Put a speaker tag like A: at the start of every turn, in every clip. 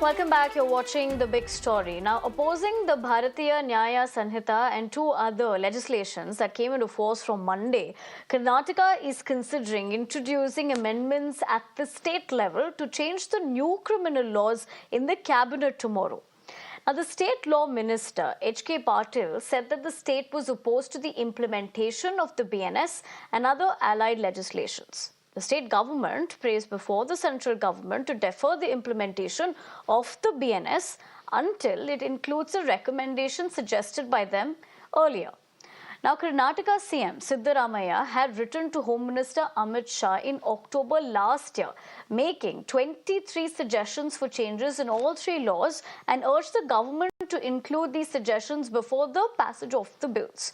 A: Welcome back. You're watching The Big Story. Now, opposing the Bharatiya Nyaya Sanhita and two other legislations that came into force from Monday, Karnataka is considering introducing amendments at the state level to change the new criminal laws in the cabinet tomorrow. Now, the State Law Minister, H.K. Patil, said that the state was opposed to the implementation of the BNS and other allied legislations. The state government praised before the central government to defer the implementation of the BNS until it includes the recommendations suggested by them earlier. Now, Karnataka CM Siddaramaiah had written to Home Minister Amit Shah in October last year, making 23 suggestions for changes in all three laws and urged the government to include these suggestions before the passage of the bills.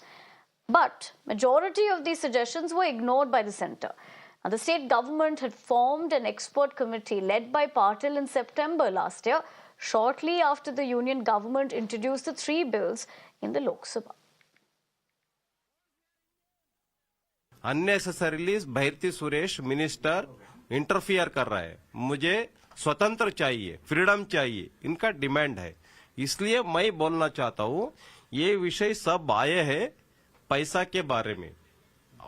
A: But majority of these suggestions were ignored by the centre. Now, the state government had formed an expert committee led by Patil in September last year, shortly after the union government introduced the three bills in the Lok Sabha.
B: Unnecessarily Bharti Suresh minister interfere कर रहा है। मुझे स्वतंत्र चाहिए, freedom चाहिए, इनका demand है। इसलिए मैं बोलना चाहता हूँ, ये विषय सब आए हैं पैसा के बारे में,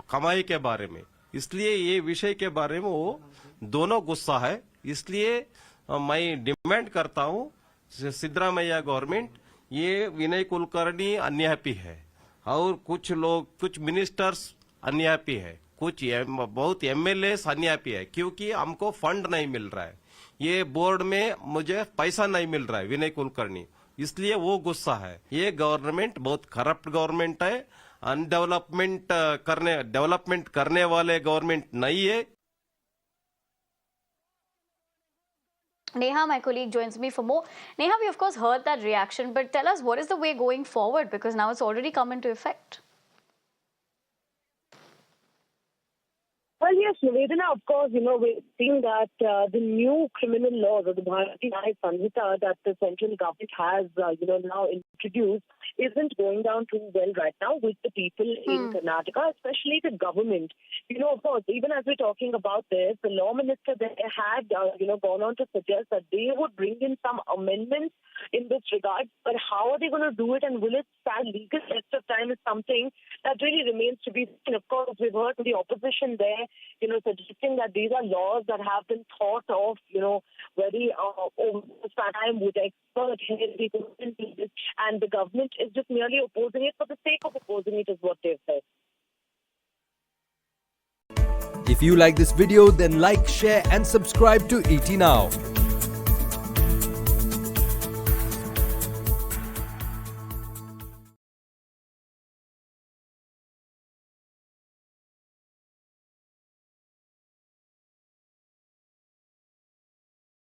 B: कमाई के बारे में। इसलिए ये विषय के बारे में वो दोनों गुस्सा है। इसलिए मैं डिमांड करता हूँ सिद्धरामैया गवर्नमेंट, ये विनय कुलकर्णी अनहैप्पी है और कुछ लोग, कुछ मिनिस्टर्स अनहैप्पी है, कुछ बहुत एमएलएस अनहैप्पी है क्योंकि हमको फंड नहीं मिल रहा है। ये बोर्ड में मुझे पैसा नहीं मिल रहा है विनय कुलकर्णी, इसलिए वो गुस्सा है। ये गवर्नमेंट बहुत करप्ट गवर्नमेंट है, डेवलपमेंट करने वाले गवर्नमेंट नहीं है।
A: Neha, my colleague, joins me for more. Neha, we of course heard that reaction, but tell us, what is the way going forward? Because now it's already come into effect.
C: Well, yes, Nivedana, of course, we're seeing that the new criminal laws or the Bharatiya Nyaya Sanhita that the central government has, now introduced isn't going down too well right now with the people in Karnataka, especially the government. Of course, even as we're talking about this, the law minister there had, gone on to suggest that they would bring in some amendments in this regard. But how are they going to do it, and will it stand legal test of time is something that really remains to be seen. Of course, we've heard the opposition there, suggesting that these are laws that have been thought of, very over time with expert heavy, and the government is just merely opposing it for the sake of opposing it, is what they've said.
D: If you like this video, then like, share and subscribe to ET Now.